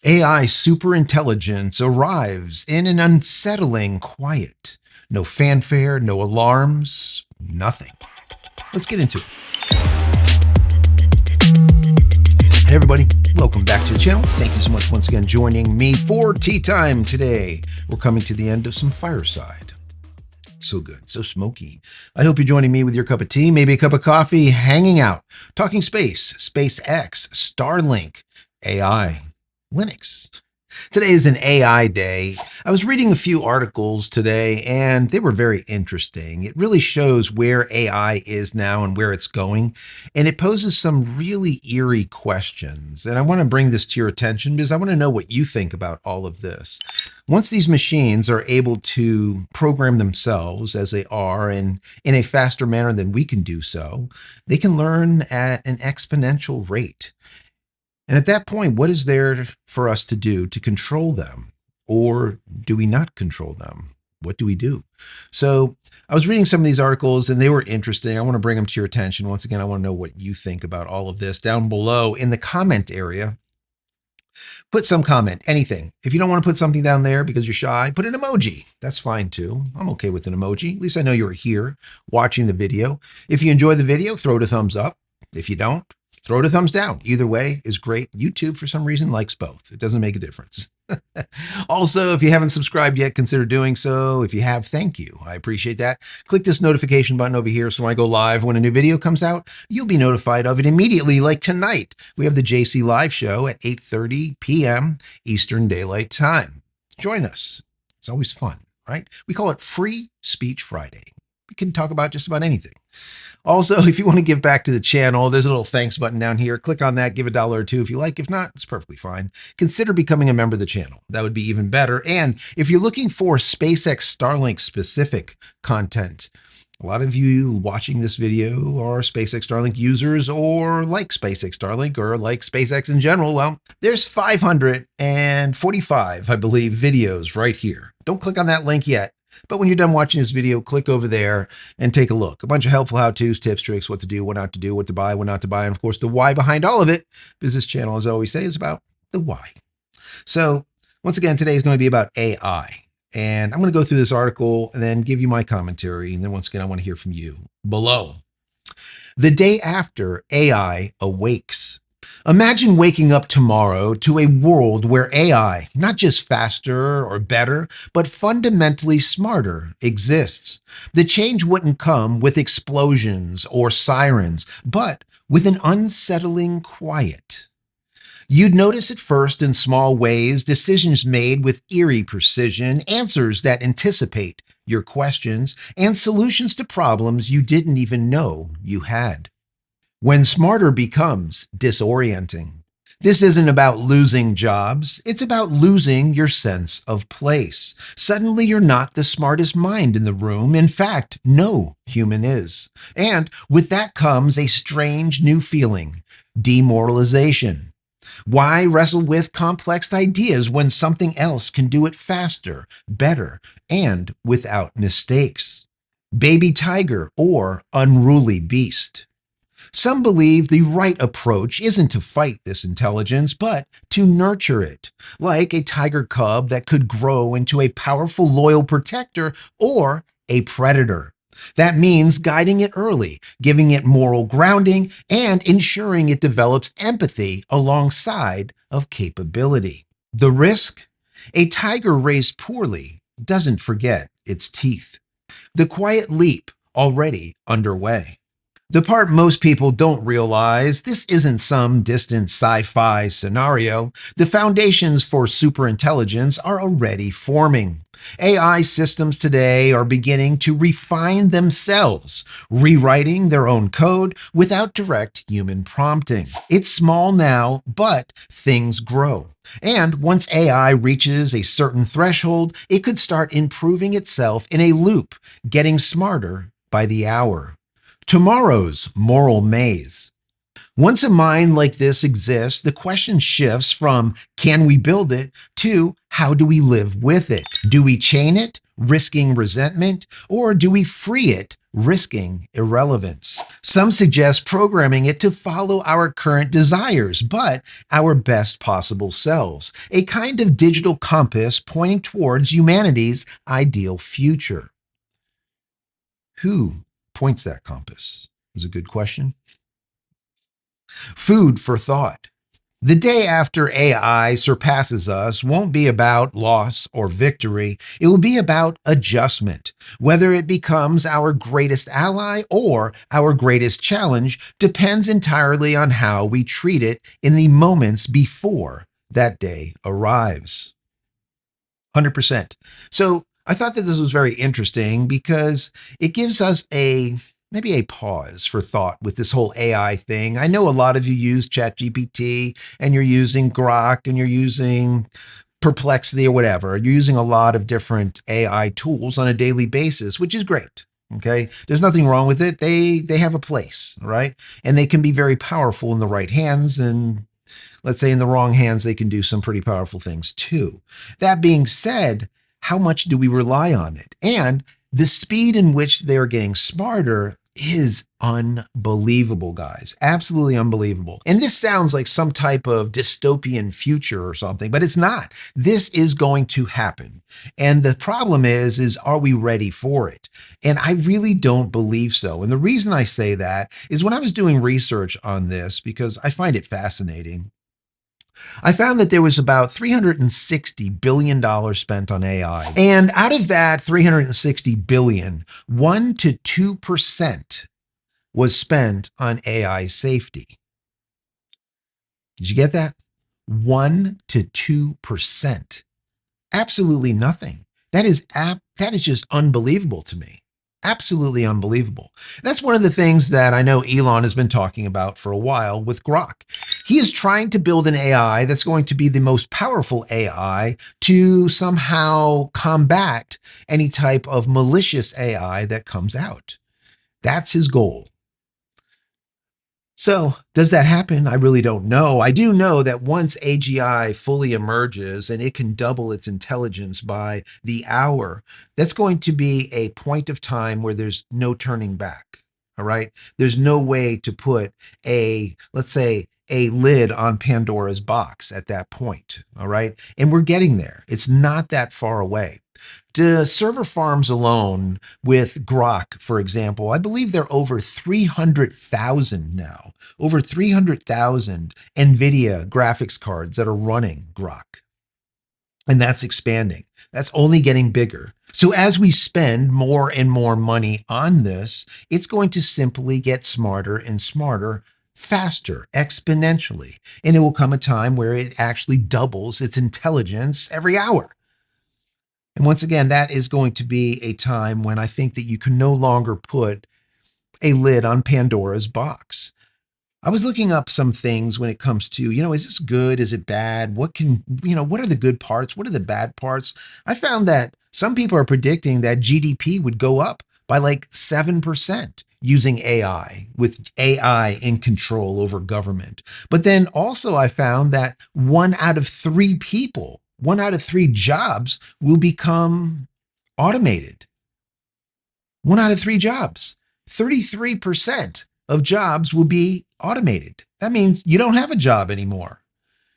AI superintelligence arrives in an unsettling quiet. No fanfare, no alarms, nothing. Let's get into it. Hey everybody, welcome back to the channel. Thank you so much once again joining me for tea time today. We're coming to the end of some fireside. So good, so smoky. I hope you're joining me with your cup of tea, maybe a cup of coffee, hanging out, talking space, SpaceX, Starlink, AI, Linux. Today is an AI day. I was reading a few articles today and they were very interesting. It really shows where AI is now and where it's going. And it poses some really eerie questions. And I want to bring this to your attention because I want to know what you think about all of this. Once these machines are able to program themselves as they are and in a faster manner than we can do so, they can learn at an exponential rate. And at that point, what is there for us to do to control them? Or do we not control them? What do we do? So I was reading some of these articles and they were interesting. I want to bring them to your attention. Once again, I want to know what you think about all of this. Down below in the comment area, put some comment, anything. If you don't want to put something down there because you're shy, put an emoji. That's fine too. I'm okay with an emoji. At least I know you're here watching the video. If you enjoy the video, throw it a thumbs up. If you don't, throw it a thumbs down. Either way is great. YouTube, for some reason, likes both. It doesn't make a difference. Also, if you haven't subscribed yet, consider doing so. If you have, thank you. I appreciate that. Click this notification button over here so when I go live, when a new video comes out, you'll be notified of it immediately. Like tonight, we have the JC live show at 8:30 p.m. Eastern Daylight Time. Join us. It's always fun, right? We call it Free Speech Friday. We can talk about just about anything. Also, if you want to give back to the channel, there's a little thanks button down here. Click on that, give $1 or $2 if you like. If not, it's perfectly fine. Consider becoming a member of the channel. That would be even better. And if you're looking for SpaceX Starlink specific content, a lot of you watching this video are SpaceX Starlink users or like SpaceX Starlink or like SpaceX in general. Well, there's 545, I believe, videos right here. Don't click on that link yet. But when you're done watching this video, click over there and take a look. A bunch of helpful how-tos, tips, tricks, what to do, what not to do, what to buy, what not to buy, and of course the why behind all of it, because this channel, as I always say, is about the why. So once again, today is going to be about AI. And I'm going to go through this article and then give you my commentary. And then once again, I want to hear from you below. The day after AI awakes. Imagine waking up tomorrow to a world where AI, not just faster or better, but fundamentally smarter, exists. The change wouldn't come with explosions or sirens, but with an unsettling quiet. You'd notice at first in small ways, decisions made with eerie precision, answers that anticipate your questions, and solutions to problems you didn't even know you had. When smarter becomes disorienting. This isn't about losing jobs. It's about losing your sense of place. Suddenly you're not the smartest mind in the room. In fact, no human is. And with that comes a strange new feeling, demoralization. Why wrestle with complex ideas when something else can do it faster, better, and without mistakes? Baby tiger or unruly beast. Some believe the right approach isn't to fight this intelligence, but to nurture it, like a tiger cub that could grow into a powerful, loyal protector or a predator. That means guiding it early, giving it moral grounding, and ensuring it develops empathy alongside of capability. The risk? A tiger raised poorly doesn't forget its teeth. The quiet leap already underway. The part most people don't realize, this isn't some distant sci-fi scenario. The foundations for superintelligence are already forming. AI systems today are beginning to refine themselves, rewriting their own code without direct human prompting. It's small now, but things grow. And once AI reaches a certain threshold, it could start improving itself in a loop, getting smarter by the hour. Tomorrow's moral maze. Once a mind like this exists, the question shifts from can we build it to how do we live with it? Do we chain it, risking resentment, or do we free it, risking irrelevance. Some suggest programming it to follow our current desires, but our best possible selves, a kind of digital compass pointing towards humanity's ideal future. Who points that compass? Is a good question. Food for thought. The day after AI surpasses us won't be about loss or victory. It will be about adjustment. Whether it becomes our greatest ally or our greatest challenge depends entirely on how we treat it in the moments before that day arrives. 100%. So I thought that this was very interesting because it gives us maybe a pause for thought with this whole AI thing. I know a lot of you use ChatGPT and you're using Grok and you're using Perplexity or whatever. You're using a lot of different AI tools on a daily basis, which is great. Okay. There's nothing wrong with it. They have a place, right? And they can be very powerful in the right hands, and let's say in the wrong hands, they can do some pretty powerful things too. That being said, how much do we rely on it? And the speed in which they're getting smarter is unbelievable, guys. Absolutely unbelievable. And this sounds like some type of dystopian future or something, but it's not. This is going to happen. And the problem is are we ready for it? And I really don't believe so. And the reason I say that is when I was doing research on this, because I find it fascinating, I found that there was about $360 billion spent on AI. And out of that $360 billion, 1 to 2% was spent on AI safety. Did you get that? 1 to 2%. Absolutely nothing. That is just unbelievable to me. Absolutely unbelievable. That's one of the things that I know Elon has been talking about for a while with Grok. He is trying to build an AI that's going to be the most powerful AI to somehow combat any type of malicious AI that comes out. That's his goal. So, does that happen? I really don't know. I do know that once AGI fully emerges and it can double its intelligence by the hour, that's going to be a point of time where there's no turning back. All right. There's no way to put let's say, a lid on Pandora's box at that point. All right. And we're getting there. It's not that far away. The server farms alone with Grok, for example, I believe they're over 300,000 now. Over 300,000 NVIDIA graphics cards that are running Grok. And that's expanding. That's only getting bigger. So as we spend more and more money on this, it's going to simply get smarter and smarter faster, exponentially. And it will come a time where it actually doubles its intelligence every hour. And once again, that is going to be a time when I think that you can no longer put a lid on Pandora's box. I was looking up some things when it comes to, is this good? Is it bad? What are the good parts? What are the bad parts? I found that some people are predicting that GDP would go up by like 7% using AI, with AI in control over government. But then also I found that 1 out of 3 jobs will become automated. 1 out of 3 jobs. 33% of jobs will be automated. That means you don't have a job anymore.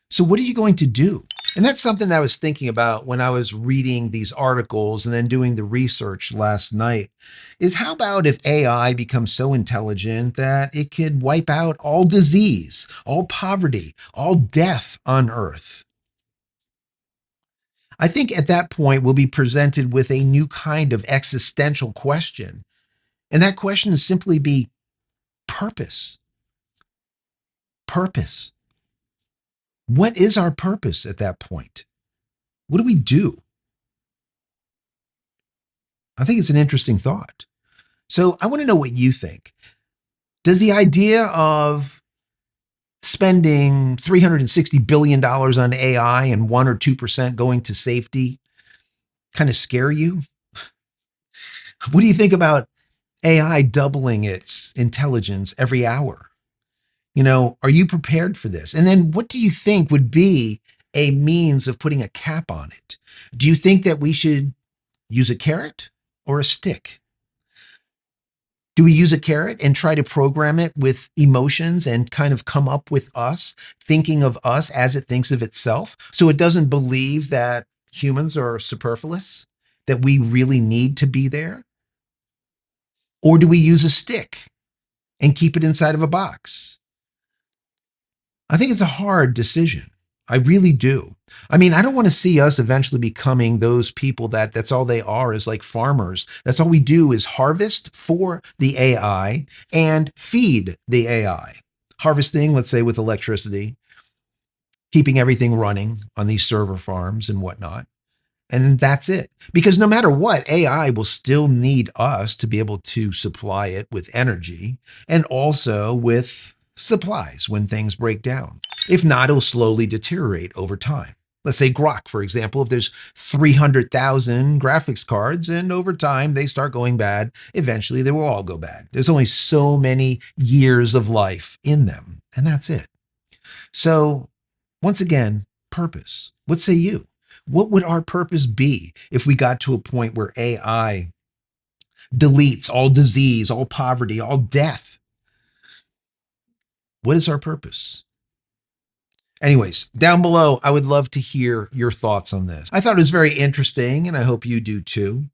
So what are you going to do? And that's something that I was thinking about when I was reading these articles and then doing the research last night, is how about if AI becomes so intelligent that it could wipe out all disease, all poverty, all death on Earth? I think at that point we'll be presented with a new kind of existential question. And that question is simply be purpose. Purpose. What is our purpose at that point? What do we do? I think it's an interesting thought. So I want to know what you think. Does the idea of spending $360 billion on AI and 1 or 2% going to safety kind of scare you? What do you think about AI doubling its intelligence every hour? Are you prepared for this? And then what do you think would be a means of putting a cap on it? Do you think that we should use a carrot or a stick? Do we use a carrot and try to program it with emotions and kind of come up with us, thinking of us as it thinks of itself, so it doesn't believe that humans are superfluous, that we really need to be there? Or do we use a stick and keep it inside of a box? I think it's a hard decision. I really do. I mean, I don't want to see us eventually becoming those people that's all they are, is like farmers. That's all we do is harvest for the AI and feed the AI. Harvesting, let's say with electricity, keeping everything running on these server farms and whatnot. And that's it. Because no matter what, AI will still need us to be able to supply it with energy and also with supplies when things break down. If not, it'll slowly deteriorate over time. Let's say Grok, for example, if there's 300,000 graphics cards and over time they start going bad, eventually they will all go bad. There's only so many years of life in them, and that's it. So once again, purpose. What say you? What would our purpose be if we got to a point where AI deletes all disease, all poverty, all death? What is our purpose? Anyways, down below, I would love to hear your thoughts on this. I thought it was very interesting, and I hope you do too.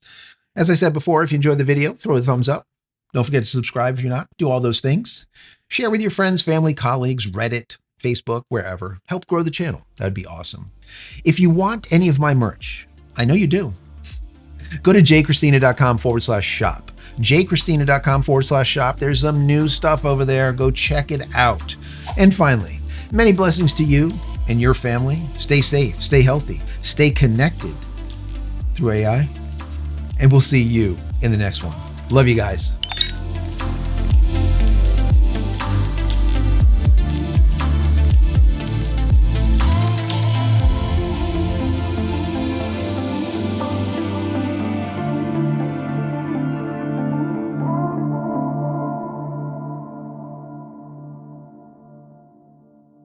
As I said before, if you enjoyed the video, throw a thumbs up. Don't forget to subscribe if you're not. Do all those things. Share with your friends, family, colleagues, Reddit, Facebook, wherever. Help grow the channel. That'd be awesome. If you want any of my merch, I know you do, go to JCristina.com/shop. JCristina.com/shop. There's some new stuff over there. Go check it out. And finally, many blessings to you and your family. Stay safe, stay healthy, stay connected through AI. And we'll see you in the next one. Love you guys.